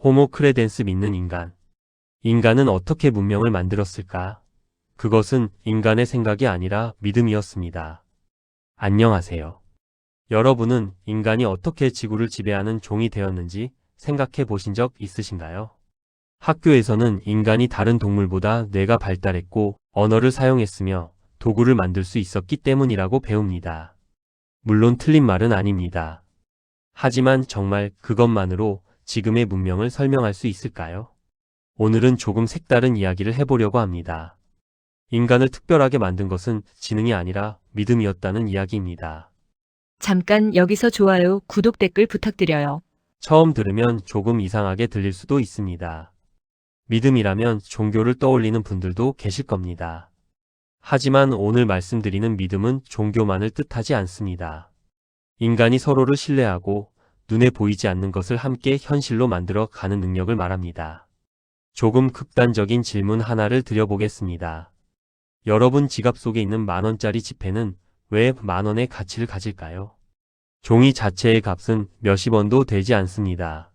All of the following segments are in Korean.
호모 크레덴스 믿는 인간. 인간은 어떻게 문명을 만들었을까? 그것은 인간의 생각이 아니라 믿음이었습니다. 안녕하세요. 여러분은 인간이 어떻게 지구를 지배하는 종이 되었는지 생각해 보신 적 있으신가요? 학교에서는 인간이 다른 동물보다 뇌가 발달했고 언어를 사용했으며 도구를 만들 수 있었기 때문이라고 배웁니다. 물론 틀린 말은 아닙니다. 하지만 정말 그것만으로 지금의 문명을 설명할 수 있을까요? 오늘은 조금 색다른 이야기를 해보려고 합니다. 인간을 특별하게 만든 것은 지능이 아니라 믿음이었다는 이야기입니다. 잠깐 여기서 좋아요, 구독, 댓글 부탁드려요. 처음 들으면 조금 이상하게 들릴 수도 있습니다. 믿음이라면 종교를 떠올리는 분들도 계실 겁니다. 하지만 오늘 말씀드리는 믿음은 종교만을 뜻하지 않습니다. 인간이 서로를 신뢰하고 눈에 보이지 않는 것을 함께 현실로 만들어 가는 능력을 말합니다. 조금 극단적인 질문 하나를 드려보겠습니다. 여러분 지갑 속에 있는 10,000원짜리 지폐는 왜 10,000원의 가치를 가질까요? 종이 자체의 값은 몇십 원도 되지 않습니다.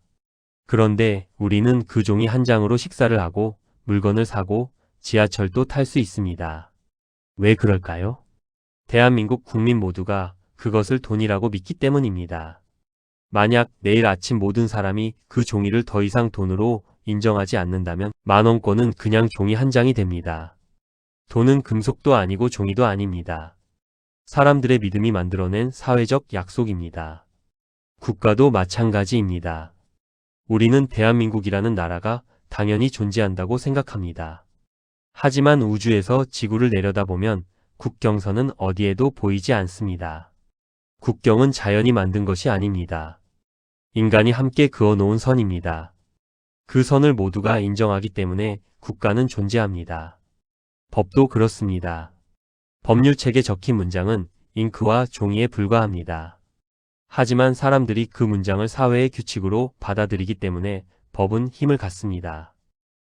그런데 우리는 그 종이 한 장으로 식사를 하고 물건을 사고 지하철도 탈 수 있습니다. 왜 그럴까요? 대한민국 국민 모두가 그것을 돈이라고 믿기 때문입니다. 만약 내일 아침 모든 사람이 그 종이를 더 이상 돈으로 인정하지 않는다면 10,000원권은 그냥 종이 한 장이 됩니다. 돈은 금속도 아니고 종이도 아닙니다. 사람들의 믿음이 만들어낸 사회적 약속입니다. 국가도 마찬가지입니다. 우리는 대한민국이라는 나라가 당연히 존재한다고 생각합니다. 하지만 우주에서 지구를 내려다보면 국경선은 어디에도 보이지 않습니다. 국경은 자연이 만든 것이 아닙니다. 인간이 함께 그어놓은 선입니다. 그 선을 모두가 인정하기 때문에 국가는 존재합니다. 법도 그렇습니다. 법률책에 적힌 문장은 잉크와 종이에 불과합니다. 하지만 사람들이 그 문장을 사회의 규칙으로 받아들이기 때문에 법은 힘을 갖습니다.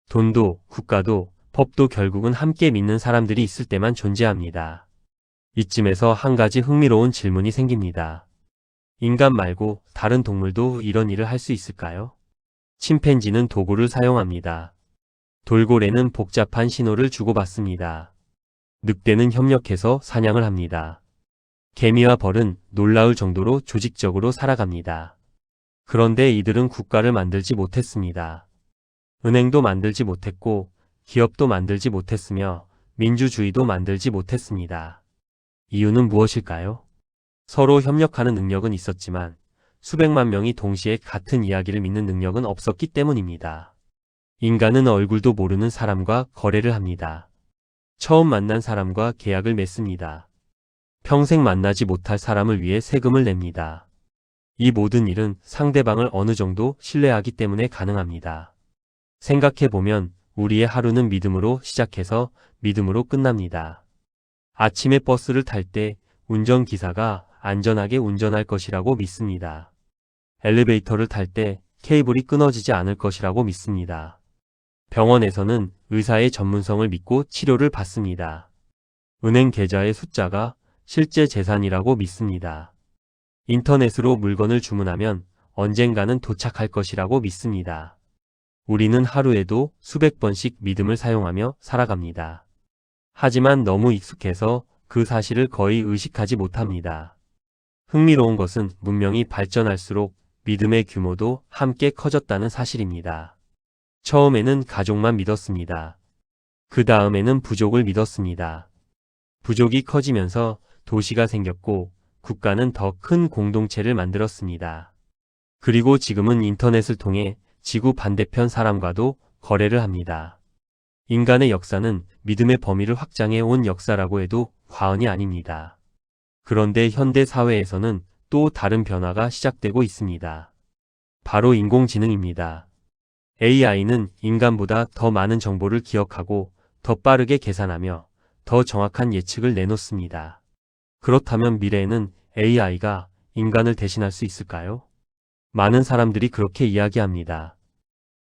돈도, 국가도, 법도 결국은 함께 믿는 사람들이 있을 때만 존재합니다. 이쯤에서 한 가지 흥미로운 질문이 생깁니다. 인간 말고 다른 동물도 이런 일을 할 수 있을까요? 침팬지는 도구를 사용합니다. 돌고래는 복잡한 신호를 주고받습니다. 늑대는 협력해서 사냥을 합니다. 개미와 벌은 놀라울 정도로 조직적으로 살아갑니다. 그런데 이들은 국가를 만들지 못했습니다. 은행도 만들지 못했고 기업도 만들지 못했으며 민주주의도 만들지 못했습니다. 이유는 무엇일까요? 서로 협력하는 능력은 있었지만 수백만 명이 동시에 같은 이야기를 믿는 능력은 없었기 때문입니다. 인간은 얼굴도 모르는 사람과 거래를 합니다. 처음 만난 사람과 계약을 맺습니다. 평생 만나지 못할 사람을 위해 세금을 냅니다. 이 모든 일은 상대방을 어느 정도 신뢰하기 때문에 가능합니다. 생각해보면 우리의 하루는 믿음으로 시작해서 믿음으로 끝납니다. 아침에 버스를 탈 때 운전기사가 안전하게 운전할 것이라고 믿습니다. 엘리베이터를 탈 때 케이블이 끊어지지 않을 것이라고 믿습니다. 병원에서는 의사의 전문성을 믿고 치료를 받습니다. 은행 계좌의 숫자가 실제 재산이라고 믿습니다. 인터넷으로 물건을 주문하면 언젠가는 도착할 것이라고 믿습니다. 우리는 하루에도 수백 번씩 믿음을 사용하며 살아갑니다. 하지만 너무 익숙해서 그 사실을 거의 의식하지 못합니다. 흥미로운 것은 문명이 발전할수록 믿음의 규모도 함께 커졌다는 사실입니다. 처음에는 가족만 믿었습니다. 그 다음에는 부족을 믿었습니다. 부족이 커지면서 도시가 생겼고 국가는 더 큰 공동체를 만들었습니다. 그리고 지금은 인터넷을 통해 지구 반대편 사람과도 거래를 합니다. 인간의 역사는 믿음의 범위를 확장해 온 역사라고 해도 과언이 아닙니다. 그런데 현대 사회에서는 또 다른 변화가 시작되고 있습니다. 바로 인공지능입니다. AI는 인간보다 더 많은 정보를 기억하고 더 빠르게 계산하며 더 정확한 예측을 내놓습니다. 그렇다면 미래에는 AI가 인간을 대신할 수 있을까요? 많은 사람들이 그렇게 이야기합니다.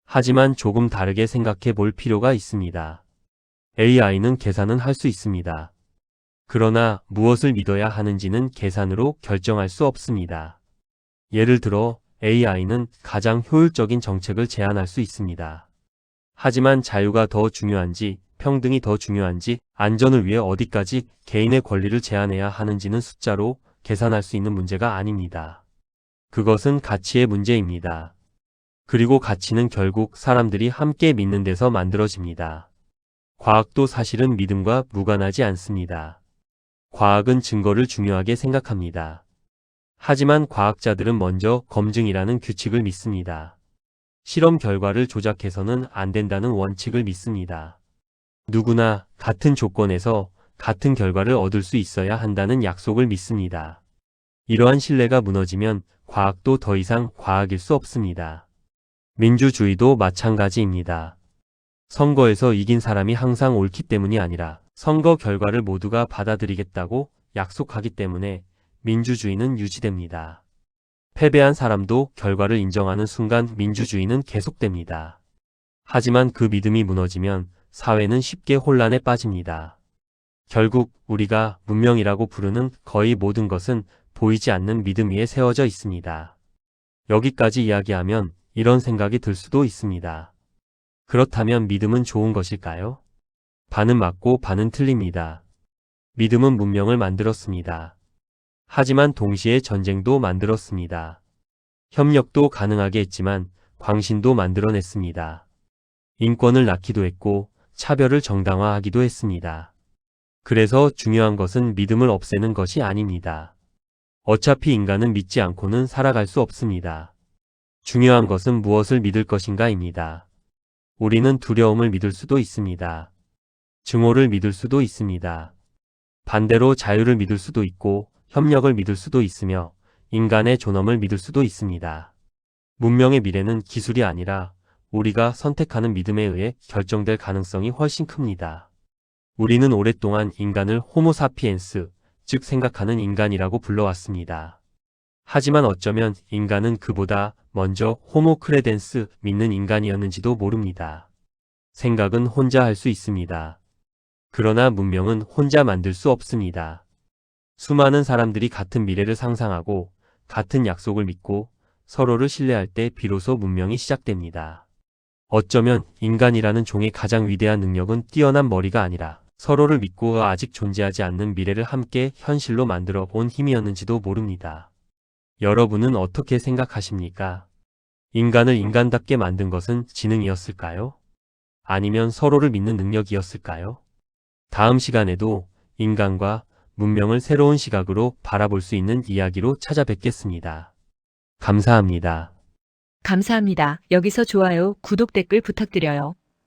하지만 조금 다르게 생각해 볼 필요가 있습니다. AI는 계산은 할 수 있습니다. 그러나 무엇을 믿어야 하는지는 계산으로 결정할 수 없습니다. 예를 들어 AI는 가장 효율적인 정책을 제안할 수 있습니다. 하지만 자유가 더 중요한지, 평등이 더 중요한지, 안전을 위해 어디까지 개인의 권리를 제한해야 하는지는 숫자로 계산할 수 있는 문제가 아닙니다. 그것은 가치의 문제입니다. 그리고 가치는 결국 사람들이 함께 믿는 데서 만들어집니다. 과학도 사실은 믿음과 무관하지 않습니다. 과학은 증거를 중요하게 생각합니다. 하지만 과학자들은 먼저 검증이라는 규칙을 믿습니다. 실험 결과를 조작해서는 안 된다는 원칙을 믿습니다. 누구나 같은 조건에서 같은 결과를 얻을 수 있어야 한다는 약속을 믿습니다. 이러한 신뢰가 무너지면 과학도 더 이상 과학일 수 없습니다. 민주주의도 마찬가지입니다. 선거에서 이긴 사람이 항상 옳기 때문이 아니라 선거 결과를 모두가 받아들이겠다고 약속하기 때문에 민주주의는 유지됩니다. 패배한 사람도 결과를 인정하는 순간 민주주의는 계속됩니다. 하지만 그 믿음이 무너지면 사회는 쉽게 혼란에 빠집니다. 결국 우리가 문명이라고 부르는 거의 모든 것은 보이지 않는 믿음 위에 세워져 있습니다. 여기까지 이야기하면 이런 생각이 들 수도 있습니다. 그렇다면 믿음은 좋은 것일까요? 반은 맞고 반은 틀립니다. 믿음은 문명을 만들었습니다. 하지만 동시에 전쟁도 만들었습니다. 협력도 가능하게 했지만 광신도 만들어냈습니다. 인권을 낳기도 했고 차별을 정당화하기도 했습니다. 그래서 중요한 것은 믿음을 없애는 것이 아닙니다. 어차피 인간은 믿지 않고는 살아갈 수 없습니다. 중요한 것은 무엇을 믿을 것인가입니다. 우리는 두려움을 믿을 수도 있습니다. 증오를 믿을 수도 있습니다. 반대로 자유를 믿을 수도 있고 협력을 믿을 수도 있으며 인간의 존엄을 믿을 수도 있습니다. 문명의 미래는 기술이 아니라 우리가 선택하는 믿음에 의해 결정될 가능성이 훨씬 큽니다. 우리는 오랫동안 인간을 호모사피엔스, 즉 생각하는 인간이라고 불러왔습니다. 하지만 어쩌면 인간은 그보다 먼저 호모 크레덴스, 믿는 인간이었는지도 모릅니다. 생각은 혼자 할 수 있습니다. 그러나 문명은 혼자 만들 수 없습니다. 수많은 사람들이 같은 미래를 상상하고 같은 약속을 믿고 서로를 신뢰할 때 비로소 문명이 시작됩니다. 어쩌면 인간이라는 종의 가장 위대한 능력은 뛰어난 머리가 아니라 서로를 믿고 아직 존재하지 않는 미래를 함께 현실로 만들어 본 힘이었는지도 모릅니다. 여러분은 어떻게 생각하십니까? 인간을 인간답게 만든 것은 지능이었을까요? 아니면 서로를 믿는 능력이었을까요? 다음 시간에도 인간과 문명을 새로운 시각으로 바라볼 수 있는 이야기로 찾아뵙겠습니다. 감사합니다. 감사합니다. 여기서 좋아요, 구독, 댓글 부탁드려요.